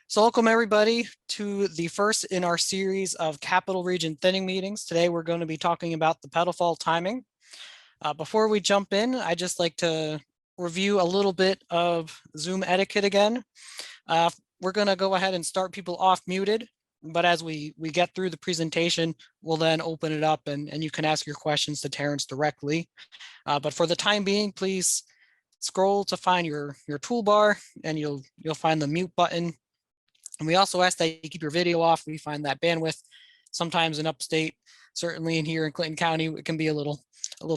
So welcome everybody to the first in our series of capital region thinning meetings. Today we're going to be talking about the petal fall timing. Before we jump in, I'd just like to review a little bit of Zoom etiquette again. We're going to go ahead and start people off muted, but as we get through the presentation, we'll then open it up and you can ask your questions to Terrence directly. But for the time being, please scroll to find your toolbar and you'll find the mute button. And we also ask that you keep your video off. We find that bandwidth sometimes in upstate, certainly in here in Clinton County, it can be a little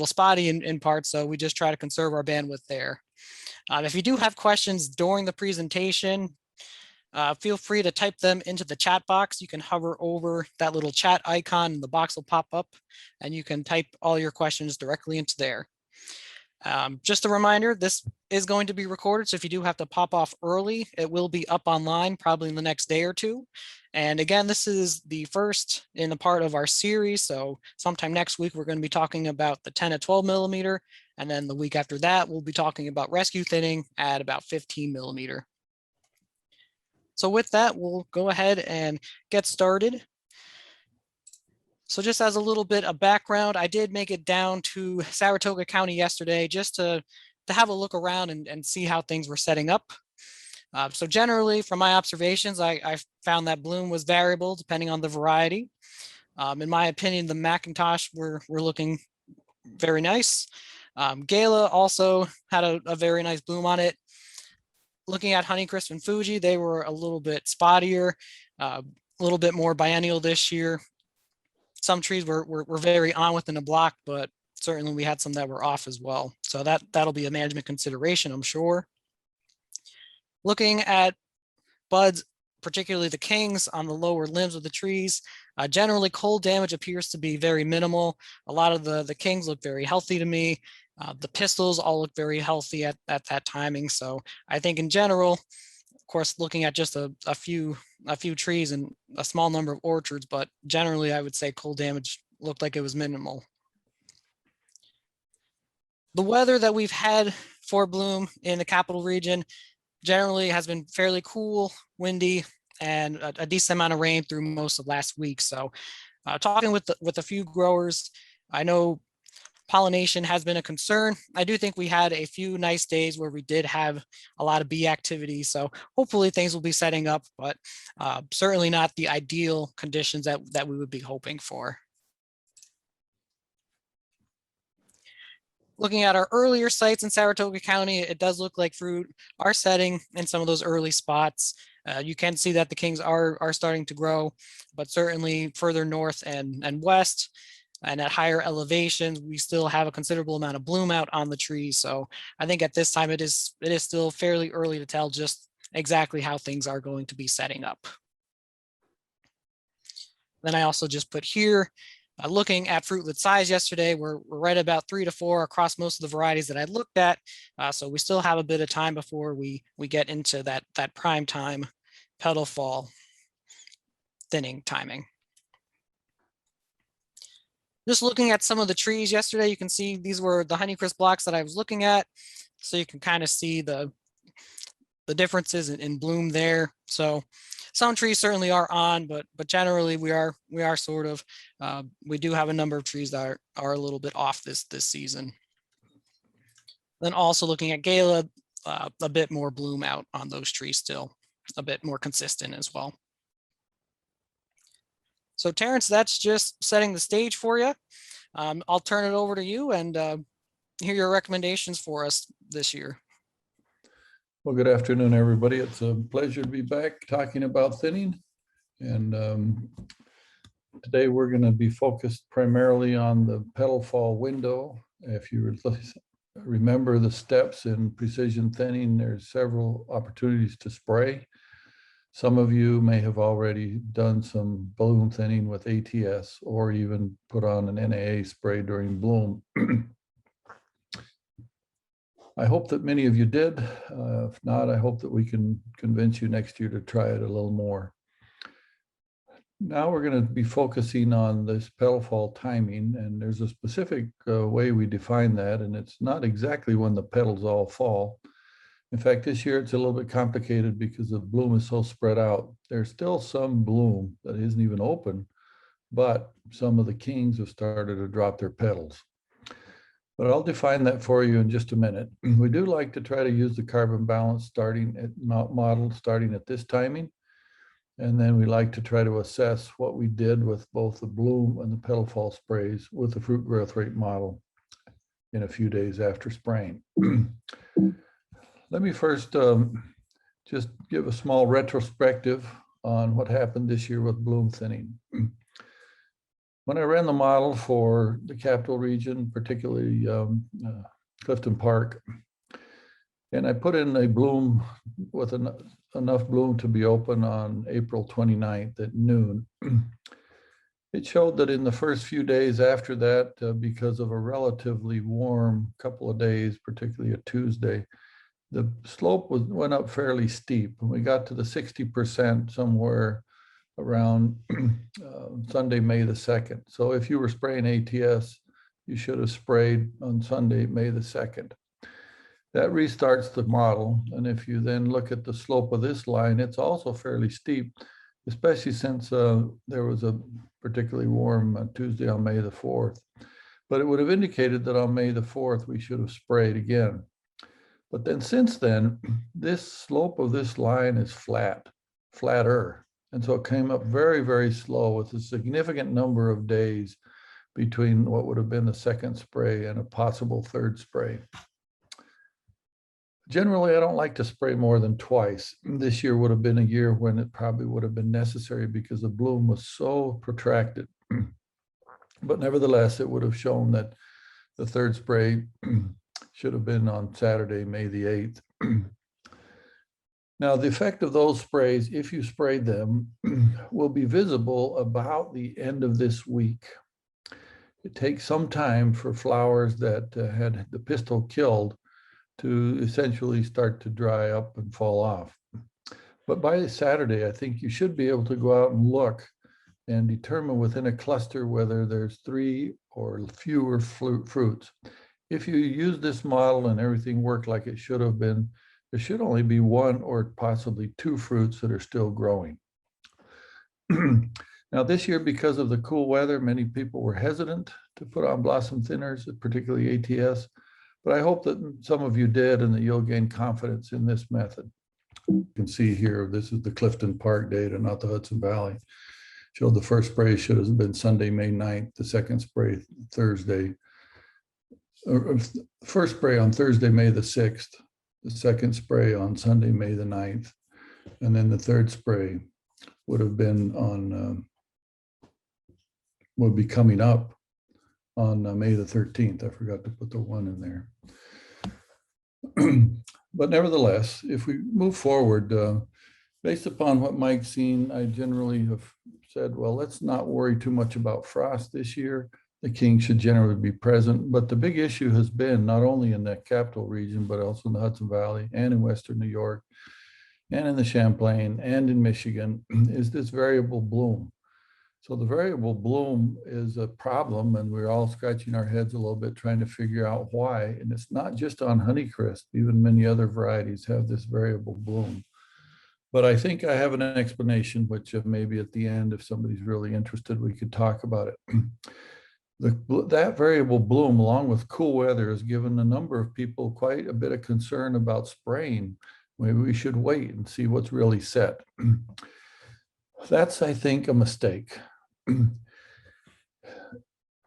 spotty in parts. So we just try to conserve our bandwidth there. If you do have questions during the presentation, feel free to type them into the chat box. You can hover over that little chat icon and the box will pop up and you can type all your questions directly into there. Just a reminder, this is going to be recorded, so if you do have to pop off early, it will be up online probably in the next day or two. And again, this is the first in the part of our series, so sometime next week we're going to be talking about the 10 to 12 millimeter, and then the week after that we'll be talking about rescue thinning at about 15 millimeter. So with that, we'll go ahead and get started. So just as a little bit of background, I did make it down to Saratoga County yesterday just to have a look around and see how things were setting up. So generally, from my observations, I found that bloom was variable depending on the variety. In my opinion, the Macintosh were looking very nice. Gala also had a very nice bloom on it. Looking at Honeycrisp and Fuji, they were a little bit spottier, a little bit more biennial this year. Some trees were very on within a block, but certainly we had some that were off as well. So that'll be a management consideration, I'm sure. Looking at buds, particularly the kings on the lower limbs of the trees, generally cold damage appears to be very minimal. A lot of the kings look very healthy to me. The pistils all look very healthy at that timing. So I think in general, of course, looking at just a few trees and a small number of orchards, but generally I would say cold damage looked like it was minimal. The weather that we've had for bloom in the capital region generally has been fairly cool, windy, and a decent amount of rain through most of last week. So talking with a few growers, I know pollination has been a concern. I do think we had a few nice days where we did have a lot of bee activity. So hopefully things will be setting up, but certainly not the ideal conditions that we would be hoping for. Looking at our earlier sites in Saratoga County, it does look like fruit are setting in some of those early spots. You can see that the kings are starting to grow, but certainly further north and west, and at higher elevations, we still have a considerable amount of bloom out on the trees. So I think at this time it is still fairly early to tell just exactly how things are going to be setting up. Then I also just put here, looking at fruitlet size yesterday, we're right about 3 to 4 across most of the varieties that I looked at. So we still have a bit of time before we get into that prime time petal fall thinning timing. Just looking at some of the trees yesterday, you can see these were the Honeycrisp blocks that I was looking at. So you can kind of see the differences in bloom there. So some trees certainly are on, but generally we are sort of, we do have a number of trees that are a little bit off this season. Then also looking at Gala, a bit more bloom out on those trees still, a bit more consistent as well. So Terrence, that's just setting the stage for you. I'll turn it over to you and hear your recommendations for us this year. Well, good afternoon, everybody. It's a pleasure to be back talking about thinning. And today we're going to be focused primarily on the petal fall window. If you remember the steps in precision thinning, there's several opportunities to spray. Some of you may have already done some bloom thinning with ATS or even put on an NAA spray during bloom. I hope that many of you did. If not, I hope that we can convince you next year to try it a little more. Now we're going to be focusing on this petal fall timing, and there's a specific way we define that, and it's not exactly when the petals all fall. In fact, this year it's a little bit complicated because the bloom is so spread out. There's still some bloom that isn't even open, but some of the kings have started to drop their petals. But I'll define that for you in just a minute. We do like to try to use the carbon balance model starting at this timing. And then we like to try to assess what we did with both the bloom and the petal fall sprays with the fruit growth rate model in a few days after spraying. Let me first just give a small retrospective on what happened this year with bloom thinning. When I ran the model for the capital region, particularly Clifton Park, and I put in a bloom with enough bloom to be open on April 29th at noon, it showed that in the first few days after that, because of a relatively warm couple of days, particularly a Tuesday, the slope went up fairly steep. And we got to the 60% somewhere around Sunday, May the 2nd. So if you were spraying ATS, you should have sprayed on Sunday, May the 2nd. That restarts the model. And if you then look at the slope of this line, it's also fairly steep, especially since there was a particularly warm Tuesday on May the 4th. But it would have indicated that on May the 4th, we should have sprayed again. But then since then, this slope of this line is flatter. And so it came up very, very slow with a significant number of days between what would have been the second spray and a possible third spray. Generally, I don't like to spray more than twice. This year would have been a year when it probably would have been necessary because the bloom was so protracted. But nevertheless, it would have shown that the third spray should have been on Saturday, May the 8th. Now, the effect of those sprays, if you sprayed them, will be visible about the end of this week. It takes some time for flowers that had the pistil killed to essentially start to dry up and fall off. But by Saturday, I think you should be able to go out and look and determine within a cluster whether there's 3 or fewer fruits. If you use this model and everything worked like it should have been, there should only be 1 or possibly 2 fruits that are still growing. Now this year, because of the cool weather, many people were hesitant to put on blossom thinners, particularly ATS, but I hope that some of you did and that you'll gain confidence in this method. You can see here, this is the Clifton Park data, not the Hudson Valley. Showed the first spray should have been Sunday, May 9th, the second spray Thursday, first spray on Thursday, May the 6th, the second spray on Sunday, May the 9th, and then the third spray would have been on, would be coming up on May the 13th. I forgot to put the 1 in there. But nevertheless, if we move forward, based upon what Mike's seen, I generally have said, well, let's not worry too much about frost this year. The king should generally be present, but the big issue has been not only in the capital region, but also in the Hudson Valley and in Western New York and in the Champlain and in Michigan is this variable bloom. So the variable bloom is a problem, and we're all scratching our heads a little bit trying to figure out why. And it's not just on Honeycrisp, even many other varieties have this variable bloom. But I think I have an explanation, which maybe at the end, if somebody's really interested, we could talk about it. That variable bloom, along with cool weather, has given a number of people quite a bit of concern about spraying. Maybe we should wait and see what's really set. That's, I think, a mistake.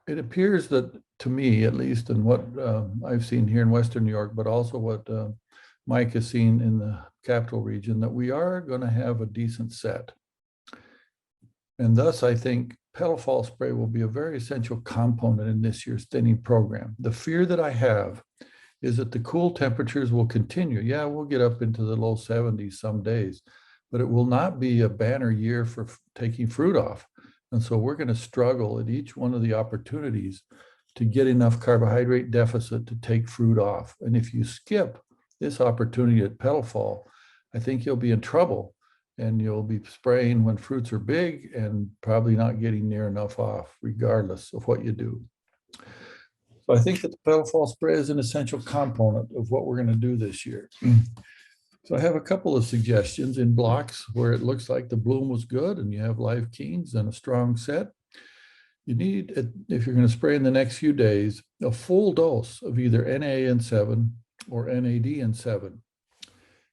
It appears that, to me, at least in what I've seen here in Western New York, but also what Mike has seen in the capital region, that we are going to have a decent set. And thus, I think petal fall spray will be a very essential component in this year's thinning program. The fear that I have is that the cool temperatures will continue. Yeah, we'll get up into the low 70s some days, but it will not be a banner year for taking fruit off. And so we're going to struggle at each one of the opportunities to get enough carbohydrate deficit to take fruit off. And if you skip this opportunity at petal fall, I think you'll be in trouble, and you'll be spraying when fruits are big and probably not getting near enough off, regardless of what you do. So I think that the petal fall spray is an essential component of what we're going to do this year. So I have a couple of suggestions in blocks where it looks like the bloom was good and you have live keens and a strong set. You need, if you're going to spray in the next few days, a full dose of either NaN7 or NADN7.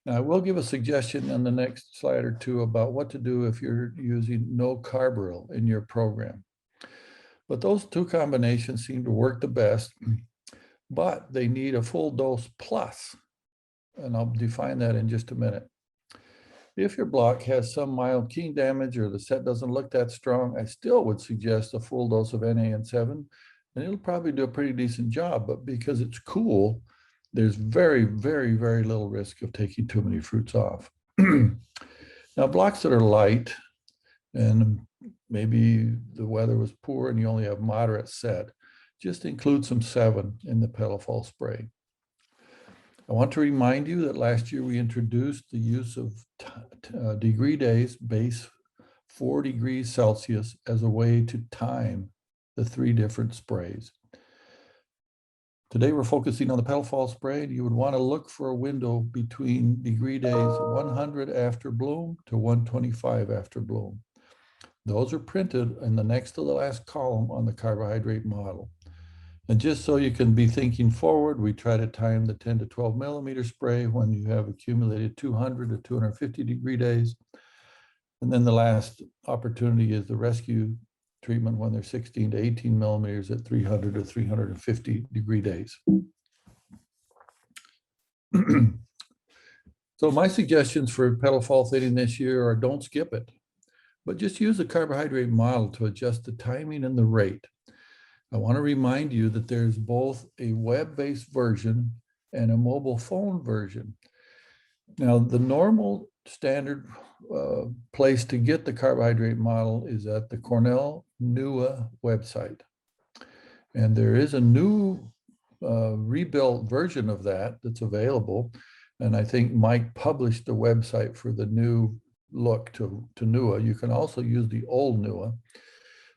Now, I will give a suggestion on the next slide or two about what to do if you're using no carbaryl in your program. But those two combinations seem to work the best, but they need a full dose plus, and I'll define that in just a minute. If your block has some mild keen damage or the set doesn't look that strong, I still would suggest a full dose of NaN7, and it'll probably do a pretty decent job, but because it's cool, there's very, very, very little risk of taking too many fruits off. Now, blocks that are light, and maybe the weather was poor and you only have moderate set, just include some 7 in the petal fall spray. I want to remind you that last year we introduced the use of degree days base 4 degrees Celsius as a way to time the 3 different sprays. Today we're focusing on the petal fall spray. You would want to look for a window between degree days 100 after bloom to 125 after bloom. Those are printed in the next to the last column on the carbohydrate model. And just so you can be thinking forward, we try to time the 10 to 12 millimeter spray when you have accumulated 200 to 250 degree days. And then the last opportunity is the rescue treatment when they're 16 to 18 millimeters at 300 to 350 degree days. So my suggestions for petal fall thinning this year are don't skip it, but just use the carbohydrate model to adjust the timing and the rate. I want to remind you that there's both a web-based version and a mobile phone version. Now, the normal standard place to get the carbohydrate model is at the Cornell NUA website. And there is a new rebuilt version of that that's available. And I think Mike published the website for the new look to NUA. You can also use the old NUA,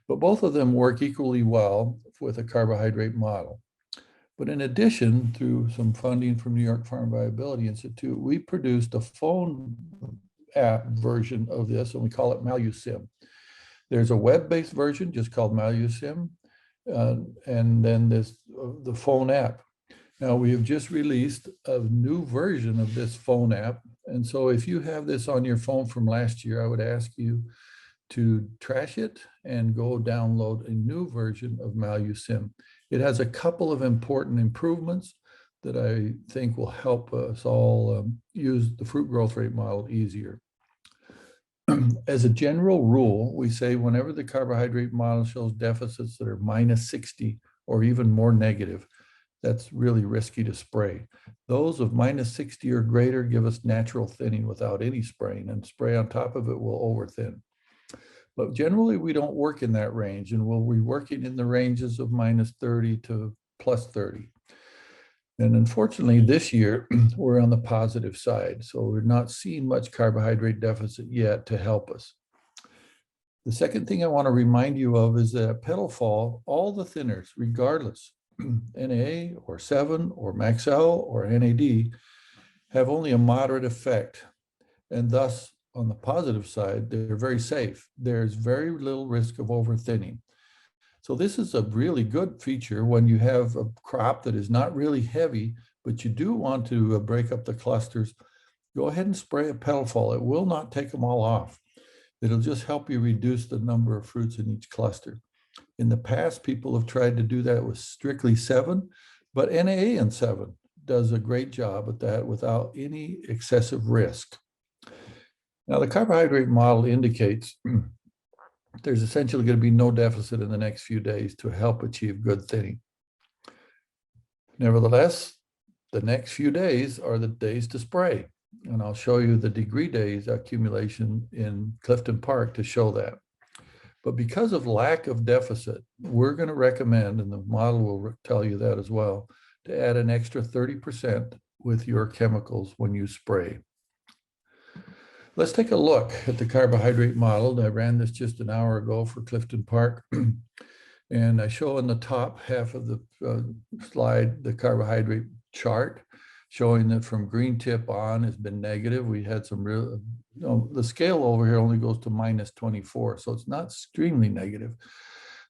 but both of them work equally well with a carbohydrate model. But in addition, through some funding from New York Farm Viability Institute, we produced a phone app version of this, and we call it MaluSim. There's a web-based version just called MaluSim, and then there's the phone app. Now, we have just released a new version of this phone app, and so if you have this on your phone from last year, I would ask you to trash it and go download a new version of MaluSim. It has a couple of important improvements that I think will help us all use the fruit growth rate model easier. As a general rule, we say whenever the carbohydrate model shows deficits that are minus 60 or even more negative, that's really risky to spray. Those of minus 60 or greater give us natural thinning without any spraying, and spray on top of it will overthin. But generally, we don't work in that range, and we'll be working in the ranges of minus 30 to plus 30. And unfortunately, this year, we're on the positive side. So we're not seeing much carbohydrate deficit yet to help us. The second thing I want to remind you of is that at petal fall, all the thinners, regardless, NA or 7 or MaxL or NAD, have only a moderate effect. And thus, on the positive side, they're very safe. There's very little risk of overthinning. So this is a really good feature when you have a crop that is not really heavy, but you do want to break up the clusters. Go ahead and spray a petal fall. It will not take them all off. It'll just help you reduce the number of fruits in each cluster. In the past, people have tried to do that with strictly 7, but NaN7 does a great job at that without any excessive risk. Now, the carbohydrate model indicates there's essentially going to be no deficit in the next few days to help achieve good thinning. Nevertheless, the next few days are the days to spray. And I'll show you the degree days accumulation in Clifton Park to show that. But because of lack of deficit, we're going to recommend, and the model will tell you that as well, to add an extra 30% with your chemicals when you spray. Let's take a look at the carbohydrate model. I ran this just an hour ago for Clifton Park. And I show in the top half of the slide the carbohydrate chart, showing that from green tip on has been negative. We had some real, the scale over here only goes to -24, so it's not extremely negative.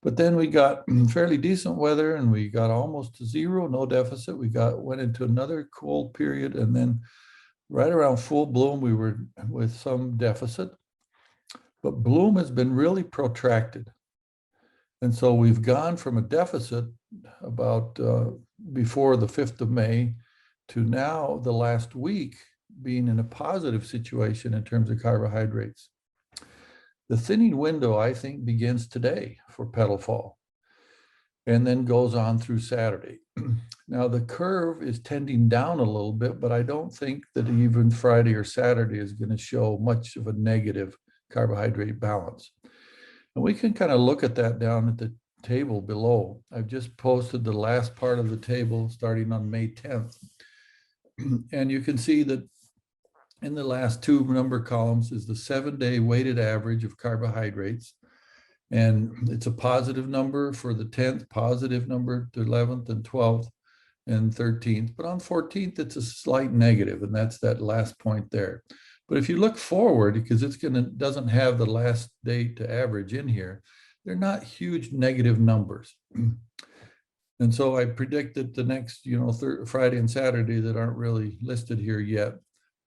But then we got fairly decent weather and we got almost to zero, no deficit. We went into another cold period, and then right around full bloom, we were with some deficit. But bloom has been really protracted. And so we've gone from a deficit about before the 5th of May to now the last week being in a positive situation in terms of carbohydrates. The thinning window, I think, begins today for petal fall and then goes on through Saturday. Now the curve is tending down a little bit, but I don't think that even Friday or Saturday is going to show much of a negative carbohydrate balance. And we can kind of look at that down at the table below. I've just posted the last part of the table starting on May 10th. And you can see that in the last two number columns is the 7-day weighted average of carbohydrates. And it's a positive number for the 10th, positive number to 11th and 12th and 13th. But on 14th, it's a slight negative, and that's that last point there. But if you look forward, because doesn't have the last day to average in here, they're not huge negative numbers. And so I predict that the next, Friday and Saturday that aren't really listed here yet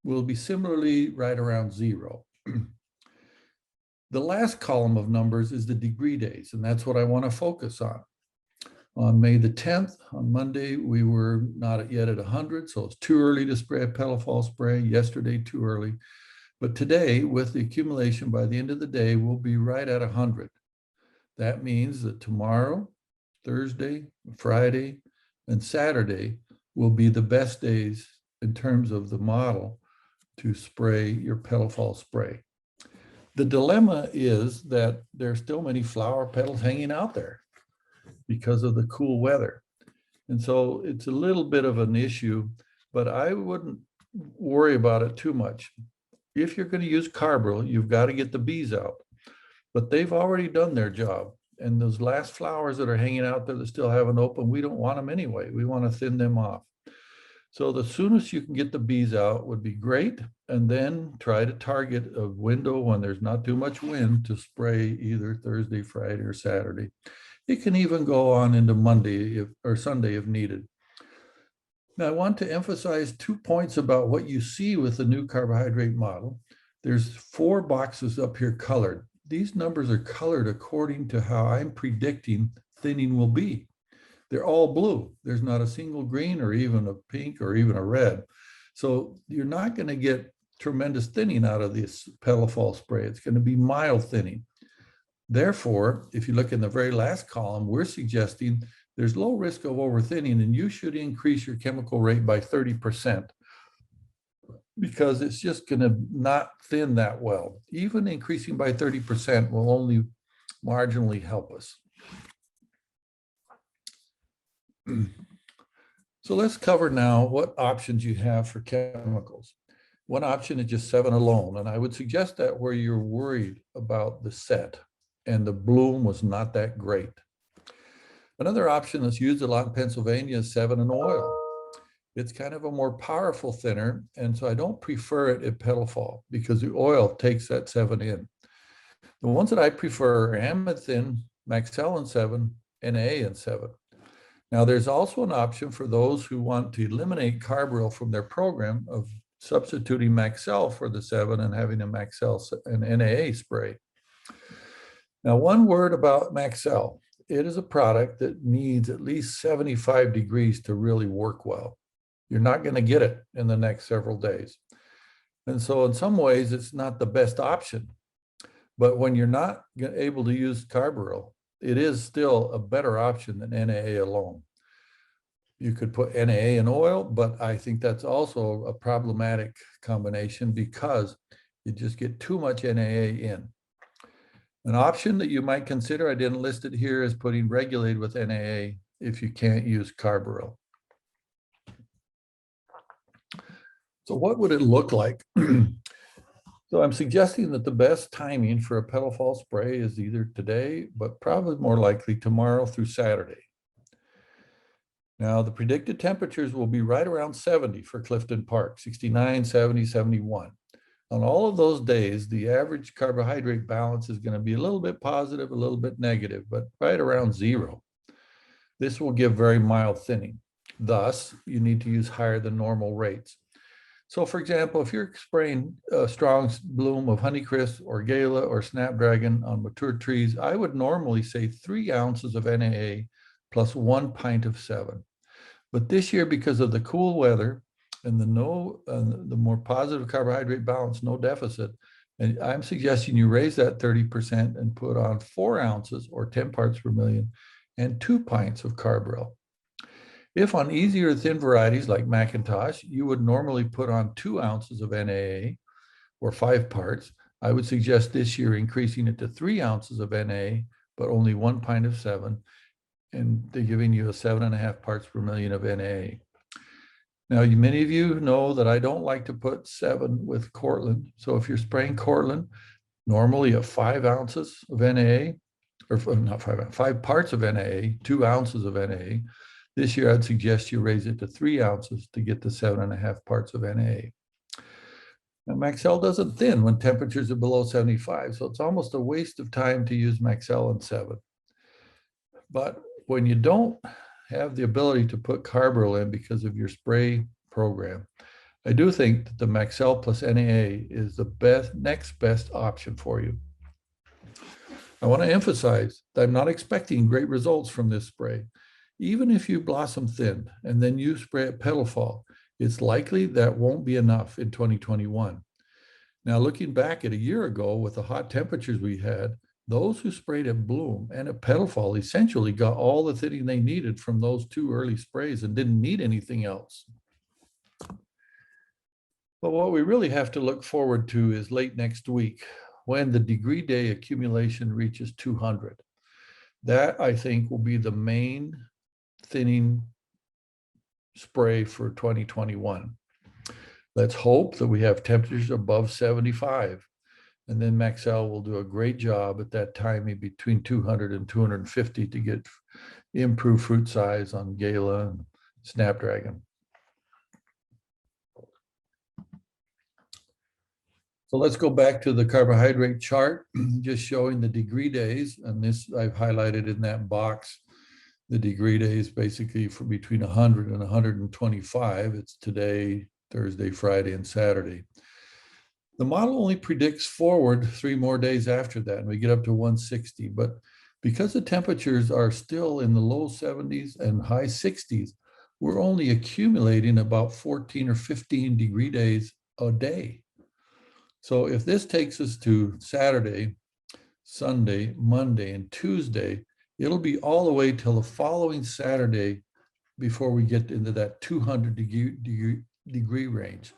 will be similarly right around zero. The last column of numbers is the degree days, and that's what I want to focus on. On May the 10th, on Monday, we were not yet at 100, so it's too early to spray a petal fall spray. Yesterday, too early. But today, with the accumulation, by the end of the day, we'll be right at 100. That means that tomorrow, Thursday, Friday, and Saturday will be the best days in terms of the model to spray your petal fall spray. The dilemma is that there's still many flower petals hanging out there because of the cool weather. And so it's a little bit of an issue, but I wouldn't worry about it too much. If you're going to use Carbaryl, you've got to get the bees out, but they've already done their job. And those last flowers that are hanging out there that still haven't opened, we don't want them anyway. We want to thin them off. So the soonest you can get the bees out would be great. And then try to target a window when there's not too much wind to spray either Thursday, Friday, or Saturday. It can even go on into Monday or Sunday if needed. Now, I want to emphasize 2 points about what you see with the new carbohydrate model. There's 4 boxes up here colored. These numbers are colored according to how I'm predicting thinning will be. They're all blue. There's not a single green or even a pink or even a red. So you're not going to get tremendous thinning out of this petal fall spray. It's going to be mild thinning. Therefore, if you look in the very last column, we're suggesting there's low risk of overthinning, and you should increase your chemical rate by 30% because it's just going to not thin that well. Even increasing by 30% will only marginally help us. So let's cover now what options you have for chemicals. One option is just 7 alone, and I would suggest that where you're worried about the set and the bloom was not that great. Another option that's used a lot in Pennsylvania is 7 in oil. It's kind of a more powerful thinner, and so I don't prefer it at petal fall because the oil takes that 7 in. The ones that I prefer are Amethyst, Maxell 7, NA 7. Now, there's also an option for those who want to eliminate Carbaryl from their program of substituting Maxell for the 7 and having a Maxell and NAA spray. Now, one word about Maxell. It is a product that needs at least 75 degrees to really work well. You're not going to get it in the next several days. And so in some ways, it's not the best option. But when you're not able to use Carbaryl, it is still a better option than NAA alone. You could put NAA in oil, but I think that's also a problematic combination because you just get too much NAA in. An option that you might consider, I didn't list it here, is putting Regulate with NAA if you can't use Carbaryl. So what would it look like? So I'm suggesting that the best timing for a petal fall spray is either today, but probably more likely tomorrow through Saturday. Now, the predicted temperatures will be right around 70 for Clifton Park, 69, 70, 71. On all of those days, the average carbohydrate balance is going to be a little bit positive, a little bit negative, but right around zero. This will give very mild thinning. Thus, you need to use higher than normal rates. So for example, if you're spraying a strong bloom of Honeycrisp or Gala or Snapdragon on mature trees, I would normally say 3 ounces of NAA plus 1 pint of 7. But this year, because of the cool weather and the more positive carbohydrate balance, no deficit, and I'm suggesting you raise that 30% and put on 4 ounces or 10 parts per million and 2 pints of Carbrel. If on easier thin varieties like Macintosh, you would normally put on 2 ounces of NAA or 5 parts, I would suggest this year increasing it to 3 ounces of NA, but only 1 pint of 7, and they're giving you a 7.5 parts per million of NA. Now, many of you know that I don't like to put 7 with Cortland. So if you're spraying Cortland, normally at 5 ounces of NA, or not 5 parts of NA, 2 ounces of NA. This year, I'd suggest you raise it to 3 ounces to get the 7.5 parts of NA. Now, Maxell doesn't thin when temperatures are below 75, so it's almost a waste of time to use Maxell in 7. But when you don't have the ability to put Carbrel in because of your spray program, I do think that the Maxell plus NAA is the next best option for you. I want to emphasize that I'm not expecting great results from this spray. Even if you blossom thin and then you spray at petal fall, it's likely that won't be enough in 2021. Now, looking back at a year ago with the hot temperatures we had, those who sprayed at bloom and at petal fall essentially got all the thinning they needed from those 2 early sprays and didn't need anything else. But what we really have to look forward to is late next week when the degree day accumulation reaches 200. That, I think, will be the main thinning spray for 2021. Let's hope that we have temperatures above 75. And then Maxell will do a great job at that timing between 200 and 250 to get improved fruit size on Gala and Snapdragon. So let's go back to the carbohydrate chart, just showing the degree days. And this I've highlighted in that box. The degree days basically for between 100 and 125. It's today, Thursday, Friday, and Saturday. The model only predicts forward 3 more days after that, and we get up to 160. But because the temperatures are still in the low 70s and high 60s, we're only accumulating about 14 or 15 degree days a day. So if this takes us to Saturday, Sunday, Monday, and Tuesday, it'll be all the way till the following Saturday before we get into that 200 degree range.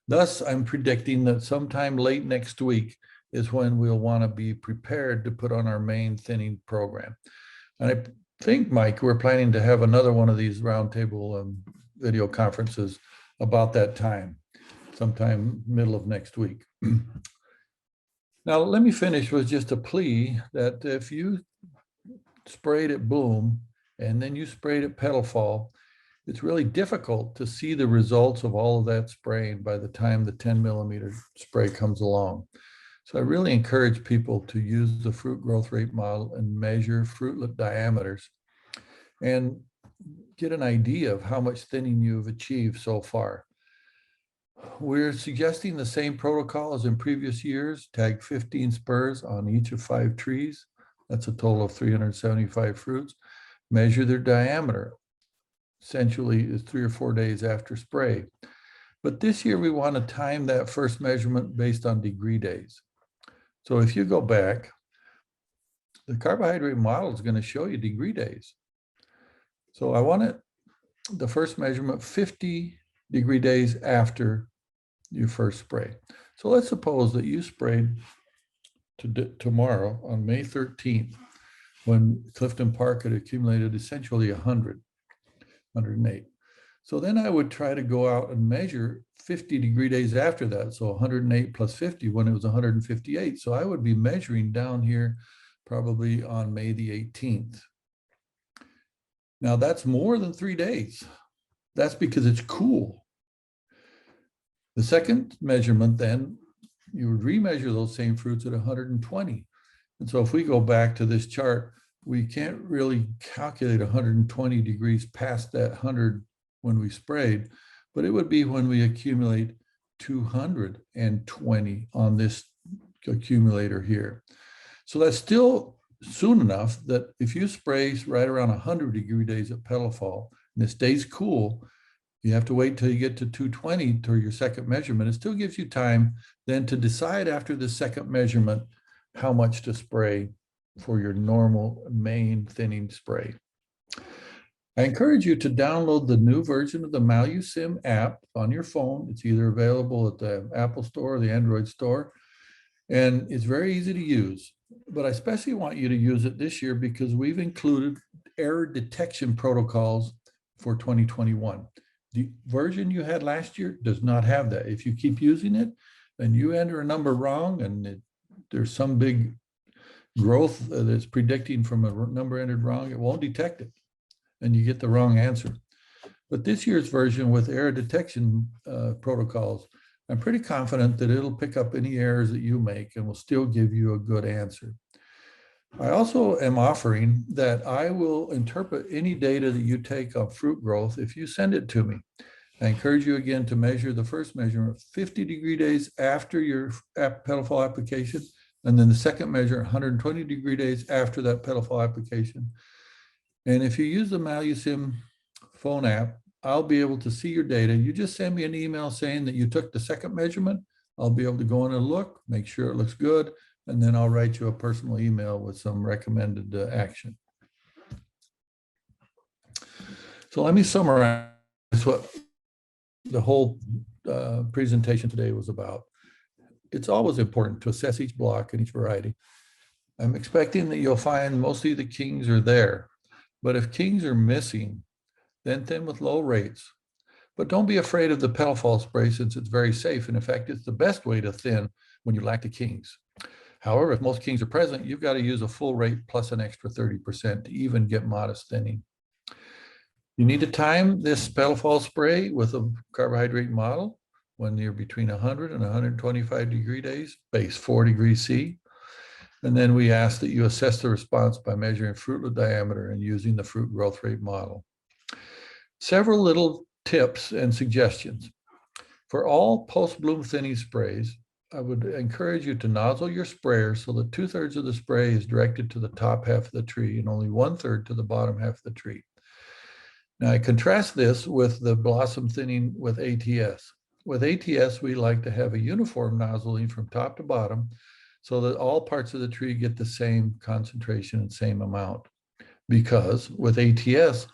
Thus, I'm predicting that sometime late next week is when we'll want to be prepared to put on our main thinning program. And I think, Mike, we're planning to have another one of these roundtable video conferences about that time, sometime middle of next week. Now, let me finish with just a plea that if you sprayed at bloom and then you sprayed at petal fall, it's really difficult to see the results of all of that spraying by the time the 10 millimeter spray comes along. So I really encourage people to use the fruit growth rate model and measure fruitlet diameters and get an idea of how much thinning you've achieved so far. We're suggesting the same protocol as in previous years, tag 15 spurs on each of 5 trees. That's a total of 375 fruits. Measure their diameter. Essentially is 3 or 4 days after spray. But this year we want to time that first measurement based on degree days. So if you go back, the carbohydrate model is going to show you degree days. So I want the first measurement 50 degree days after you first spray. So let's suppose that you sprayed tomorrow on May 13th when Clifton Park had accumulated essentially 108. So then I would try to go out and measure 50-degree days after that. So 108 plus 50 when it was 158. So I would be measuring down here probably on May the 18th. Now that's more than 3 days. That's because it's cool. The second measurement, then you would remeasure those same fruits at 120. And so if we go back to this chart, we can't really calculate 120 degrees past that 100 when we sprayed, but it would be when we accumulate 220 on this accumulator here. So that's still soon enough that if you spray right around 100-degree days at petal fall and it stays cool, you have to wait till you get to 220 to your second measurement. It still gives you time then to decide after the second measurement how much to spray for your normal main thinning spray. I encourage you to download the new version of the MaluSim app on your phone. It's either available at the Apple Store or the Android Store, and it's very easy to use. But I especially want you to use it this year because we've included error detection protocols for 2021. The version you had last year does not have that. If you keep using it and you enter a number wrong and there's some big growth that's predicting from a number entered wrong, it won't detect it and you get the wrong answer. But this year's version with error detection protocols, I'm pretty confident that it'll pick up any errors that you make and will still give you a good answer. I also am offering that I will interpret any data that you take on fruit growth if you send it to me. I encourage you again to measure the first measurement 50-degree days after your petal fall application, and then the second measure 120-degree days after that petal fall application. And if you use the MaluSim phone app, I'll be able to see your data. You just send me an email saying that you took the second measurement. I'll be able to go in and look, make sure it looks good, and then I'll write you a personal email with some recommended action. So let me summarize what the whole presentation today was about. It's always important to assess each block and each variety. I'm expecting that you'll find mostly the kings are there, but if kings are missing, then thin with low rates. But don't be afraid of the petal fall spray since it's very safe. And in fact, it's the best way to thin when you lack the kings. However, if most kings are present, you've got to use a full rate plus an extra 30% to even get modest thinning. You need to time this petal fall spray with a carbohydrate model when you're between 100 and 125 degree days, base 4 degrees C. And then we ask that you assess the response by measuring fruitlet diameter and using the fruit growth rate model. Several little tips and suggestions. For all post-bloom thinning sprays, I would encourage you to nozzle your sprayer so that 2/3 of the spray is directed to the top half of the tree and only 1/3 to the bottom half of the tree. Now I contrast this with the blossom thinning with ATS. With ATS, we like to have a uniform nozzling from top to bottom so that all parts of the tree get the same concentration and same amount. Because with ATS,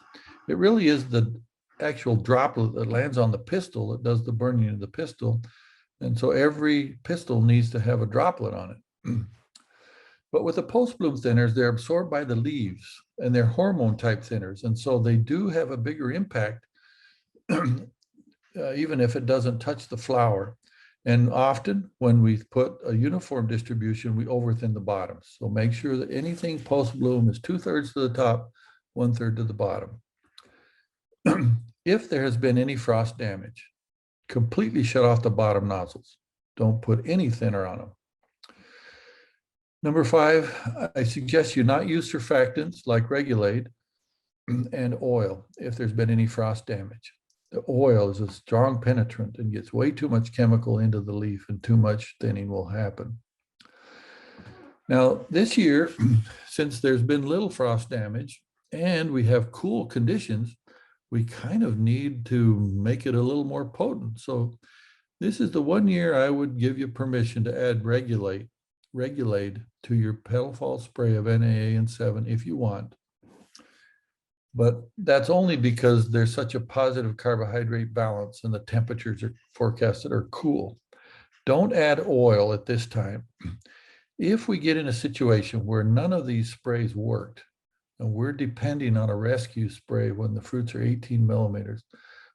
it really is the actual droplet that lands on the pistil that does the burning of the pistil. And so every pistil needs to have a droplet on it. But with the post-bloom thinners, they're absorbed by the leaves and they're hormone type thinners. And so they do have a bigger impact, even if it doesn't touch the flower. And often when we put a uniform distribution, we overthin the bottoms. So make sure that anything post-bloom is 2/3 to the top, 1/3 to the bottom. If there has been any frost damage, completely shut off the bottom nozzles. Don't put any thinner on them. Number 5, I suggest you not use surfactants like Regulate and oil if there's been any frost damage. The oil is a strong penetrant and gets way too much chemical into the leaf and too much thinning will happen. Now, this year, since there's been little frost damage and we have cool conditions, we kind of need to make it a little more potent. So this is the one year I would give you permission to add Regulate to your petal fall spray of NAA and 7 if you want. But that's only because there's such a positive carbohydrate balance and the temperatures are forecasted are cool. Don't add oil at this time. If we get in a situation where none of these sprays worked, and we're depending on a rescue spray when the fruits are 18 millimeters,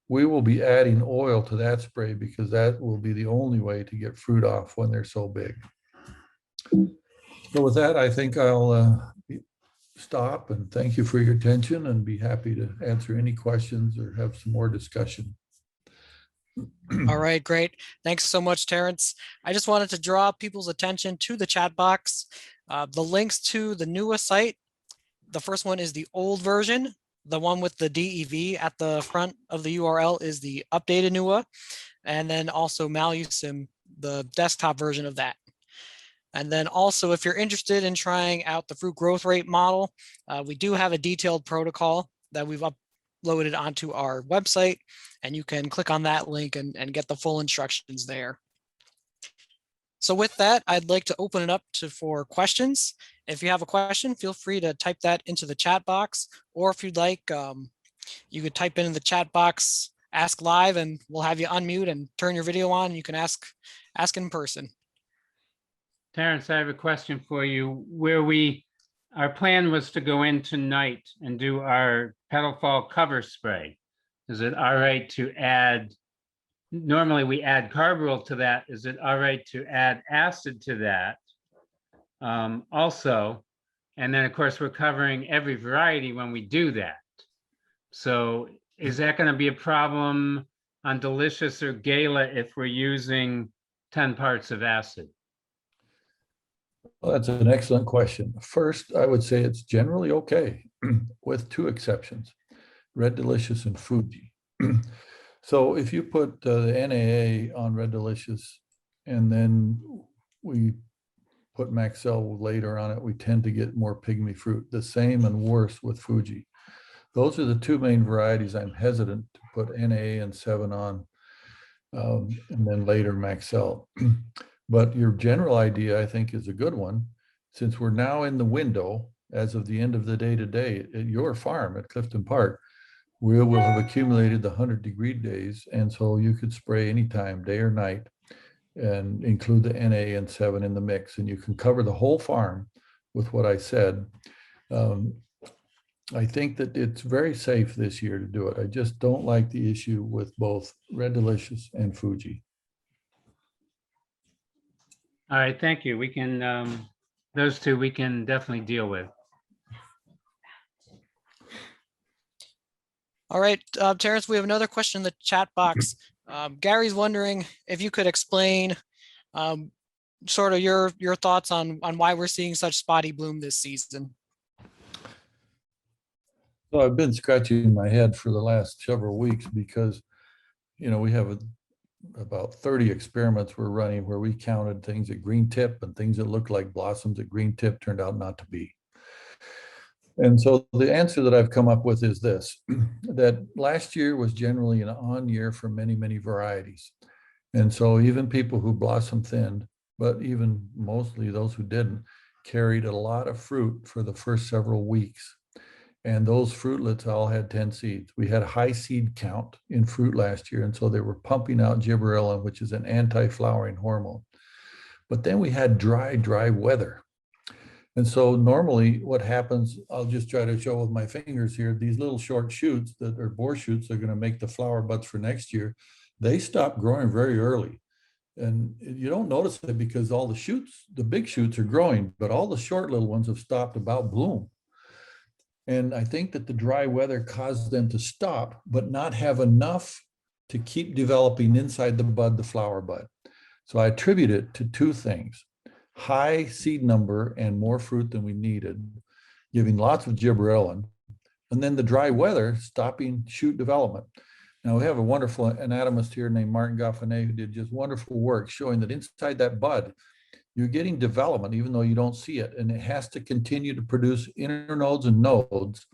we will be adding oil to that spray because that will be the only way to get fruit off when they're so big. So with that, I think I'll stop and thank you for your attention and be happy to answer any questions or have some more discussion. All right, great. Thanks so much, Terrence. I just wanted to draw people's attention to the chat box. The links to the newest site. The first one is the old version. The one with the DEV at the front of the URL is the updated NUA. And then also Malusim, the desktop version of that. And then also, if you're interested in trying out the fruit growth rate model, we do have a detailed protocol that we've uploaded onto our website, and you can click on that link and get the full instructions there. So with that, I'd like to open it up for questions. If you have a question, feel free to type that into the chat box, or if you'd like, you could type in the chat box, ask live, and we'll have you unmute and turn your video on. And you can ask in person. Terrence, I have a question for you. Our plan was to go in tonight and do our Petal Fall cover spray. Is it all right to add, normally we add carbaryl to that. Is it all right to add acid to that also? And then of course, we're covering every variety when we do that. So is that going to be a problem on Delicious or Gala if we're using 10 parts of acid? Well, that's an excellent question. First, I would say it's generally okay, with two exceptions, Red Delicious and Fuji. So if you put the NAA on Red Delicious and then we put Maxell later on it, we tend to get more pygmy fruit. The same and worse with Fuji. Those are the two main varieties I'm hesitant to put NAA and 7 on, and then later Maxell. But your general idea, I think, is a good one. Since we're now in the window, as of the end of the day today, at your farm at Clifton Park, we will have accumulated the 100-degree days. And so you could spray anytime, day or night, and include the NA and 7 in the mix. And you can cover the whole farm with what I said. I think that it's very safe this year to do it. I just don't like the issue with both Red Delicious and Fuji. All right, thank you. We can, those two we can definitely deal with. All right, Terrence, we have another question in the chat box. Gary's wondering if you could explain sort of your thoughts on why we're seeing such spotty bloom this season. So I've been scratching my head for the last several weeks because, you know, we have about 30 experiments we're running where we counted things at green tip, and things that looked like blossoms at green tip turned out not to be. And so the answer that I've come up with is this, that last year was generally an on year for many, many varieties. And so even people who blossom thinned, but even mostly those who didn't, carried a lot of fruit for the first several weeks. And those fruitlets all had 10 seeds. We had a high seed count in fruit last year. And so they were pumping out gibberellin, which is an anti-flowering hormone. But then we had dry weather. And so normally what happens, I'll just try to show with my fingers here, these little short shoots that are bore shoots are going to make the flower buds for next year. They stop growing very early. And you don't notice it because all the shoots, the big shoots are growing, but all the short little ones have stopped about bloom. And I think that the dry weather caused them to stop, but not have enough to keep developing inside the bud, the flower bud. So I attribute it to two things: high seed number and more fruit than we needed, giving lots of gibberellin, and then the dry weather stopping shoot development. Now we have a wonderful anatomist here named Martin Gaffanet who did just wonderful work showing that inside that bud, you're getting development even though you don't see it, and it has to continue to produce internodes and nodes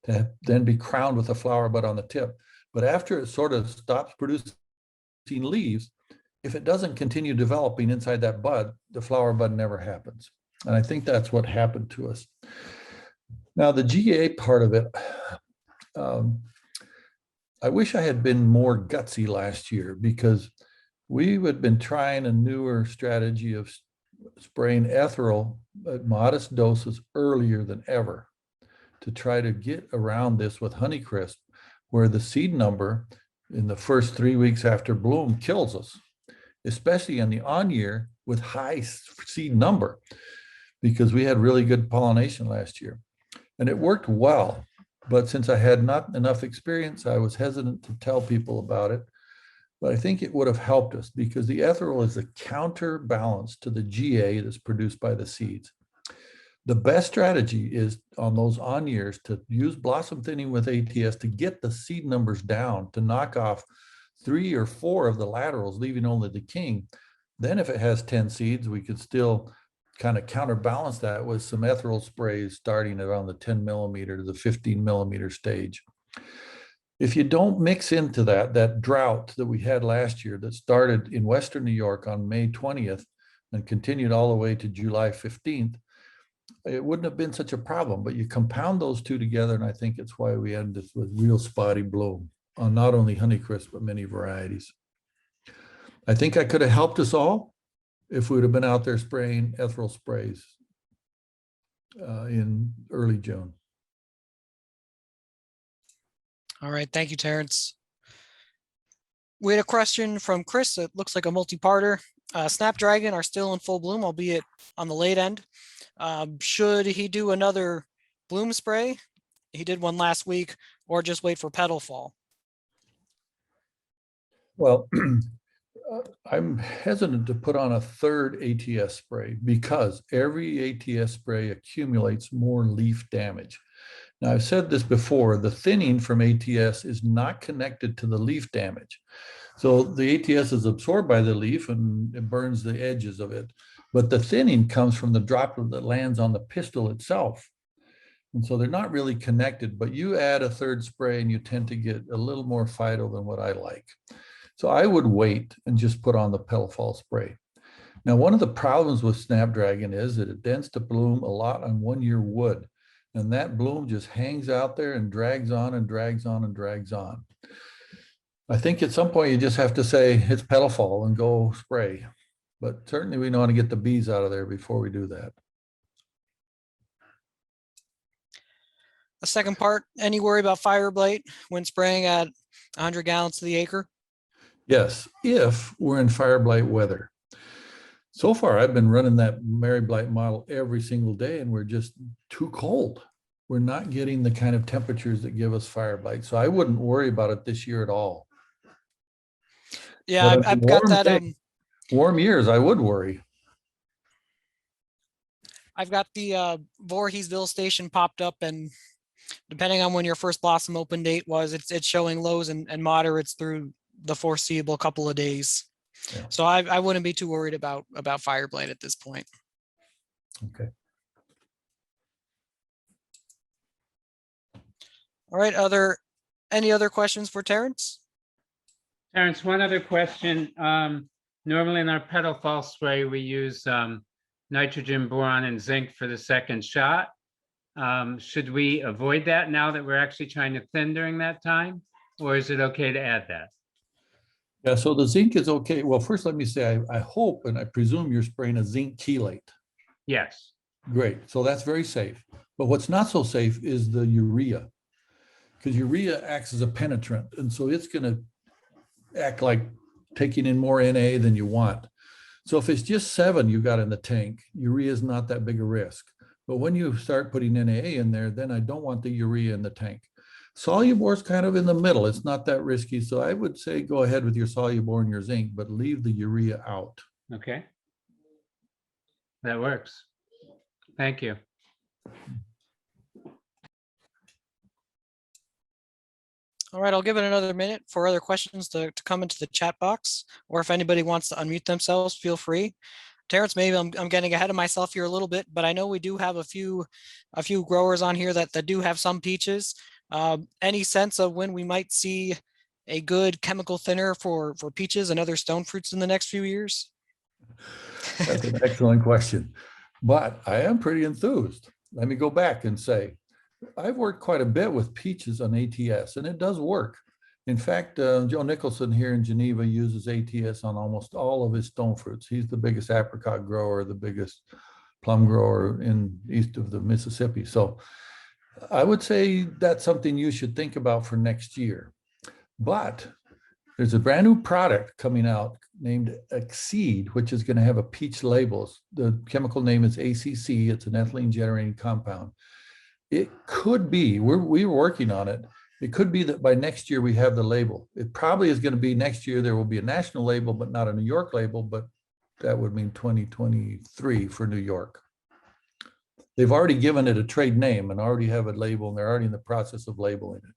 to then be crowned with a flower bud on the tip. But after it sort of stops producing leaves, if it doesn't continue developing inside that bud, the flower bud never happens. And I think that's what happened to us. Now the GA part of it, I wish I had been more gutsy last year, because we had been trying a newer strategy of spraying ethereal at modest doses earlier than ever to try to get around this with Honeycrisp, where the seed number in the first 3 weeks after bloom kills us, especially in the on year with high seed number, because we had really good pollination last year. And it worked well, but since I had not enough experience, I was hesitant to tell people about it. But I think it would have helped us because the erythritol is a counterbalance to the GA that's produced by the seeds. The best strategy is on those on years to use blossom thinning with ATS to get the seed numbers down, to knock off 3 or 4 of the laterals, leaving only the king. Then if it has 10 seeds, we could still kind of counterbalance that with some erythritol sprays starting around the 10 millimeter to the 15 millimeter stage. If you don't mix into that drought that we had last year that started in Western New York on May 20th and continued all the way to July 15th, it wouldn't have been such a problem, but you compound those two together, and I think it's why we ended with real spotty bloom on not only Honeycrisp, but many varieties. I think I could have helped us all if we would have been out there spraying erythritol sprays in early June. All right, thank you, Terrence. We had a question from Chris. It looks like a multi-parter. Snapdragon are still in full bloom, albeit on the late end. Should he do another bloom spray? He did one last week, or just wait for petal fall? Well, I'm hesitant to put on a third ATS spray because every ATS spray accumulates more leaf damage. Now, I've said this before, the thinning from ATS is not connected to the leaf damage. So the ATS is absorbed by the leaf and it burns the edges of it. But the thinning comes from the droplet that lands on the pistil itself. And so they're not really connected, but you add a third spray and you tend to get a little more phyto than what I like. So I would wait and just put on the petal fall spray. Now, one of the problems with Snapdragon is that it tends to bloom a lot on 1 year wood. And that bloom just hangs out there and drags on and drags on and drags on. I think at some point you just have to say it's petal fall and go spray. But certainly we want to get the bees out of there before we do that. The second part, any worry about fire blight when spraying at 100 gallons to the acre? Yes, if we're in fire blight weather. So far, I've been running that Mary Blight model every single day, and we're just too cold. We're not getting the kind of temperatures that give us fire blight. So I wouldn't worry about it this year at all. Yeah, I've got that. Warm years, I would worry. I've got the Voorheesville station popped up, and depending on when your first blossom open date was, it's showing lows and moderates through the foreseeable couple of days. Yeah. So I wouldn't be too worried about fire blight at this point. Okay. All right. Any other questions for Terrence? Terrence, one other question. Normally in our petal fall spray, we use nitrogen, boron, and zinc for the second shot. Should we avoid that now that we're actually trying to thin during that time? Or is it okay to add that? Yeah, so the zinc is okay. Well, first let me say, I hope and I presume you're spraying a zinc chelate. Yes. Great, so that's very safe. But what's not so safe is the urea, because urea acts as a penetrant. And so it's gonna act like taking in more NA than you want. So if it's just 7 you got in the tank, urea is not that big a risk. But when you start putting NA in there, then I don't want the urea in the tank. Solubor is kind of in the middle. It's not that risky. So I would say go ahead with your Solubor and your zinc, but leave the urea out. Okay. That works. Thank you. All right, I'll give it another minute for other questions to come into the chat box, or if anybody wants to unmute themselves, feel free. Terrence, maybe I'm getting ahead of myself here a little bit, but I know we do have a few growers on here that do have some peaches. Any sense of when we might see a good chemical thinner for peaches and other stone fruits in the next few years? That's an excellent question, but I am pretty enthused. Let me go back and say, I've worked quite a bit with peaches on ATS, and it does work. In fact, Joe Nicholson here in Geneva uses ATS on almost all of his stone fruits. He's the biggest apricot grower, the biggest plum grower in east of the Mississippi. So I would say that's something you should think about for next year. But There's a brand new product coming out named Exceed, which is going to have a peach label. The chemical name is ACC. It's an ethylene generating compound. It could be, we're working on it. It could be that by next year we have the label. It probably is going to be next year. There will be a national label, but not a New York label, but that would mean 2023 for New York. They've already given it a trade name and already have a label, and they're already in the process of labeling it.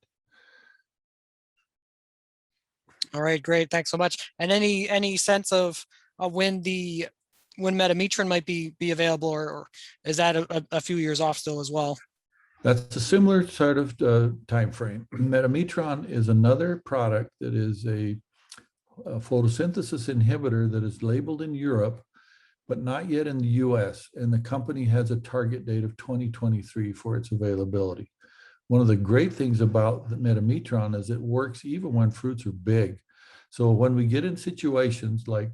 All right, great. Thanks so much. And any sense of when metametron might be available, or is that a few years off still as well? That's a similar sort of time frame. Metametron is another product that is a photosynthesis inhibitor that is labeled in Europe, but not yet in the US. And the company has a target date of 2023 for its availability. One of the great things about the metametron is it works even when fruits are big. So when we get in situations like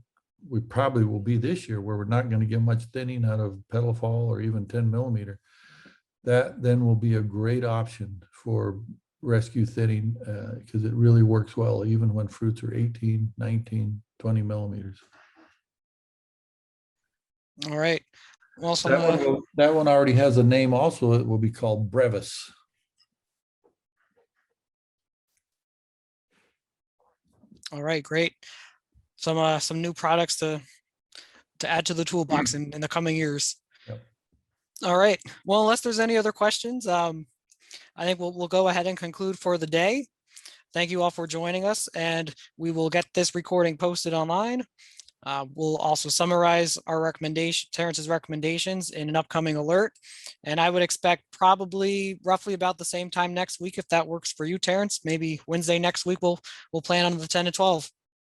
we probably will be this year, where we're not going to get much thinning out of petal fall or even 10 millimeter, that then will be a great option for rescue thinning because it really works well even when fruits are 18, 19, 20 millimeters. All right. Well, That one already has a name also. It will be called Brevis. all right, great. Some new products to add to the toolbox in the coming years. Yep. All right. Well, unless there's any other questions, I think we'll go ahead and conclude for the day. Thank you all for joining us, and we will get this recording posted online. We'll also summarize our Terrence's recommendations in an upcoming alert. And I would expect probably roughly about the same time next week, if that works for you, Terrence. Maybe Wednesday next week, we'll plan on the 10 to 12.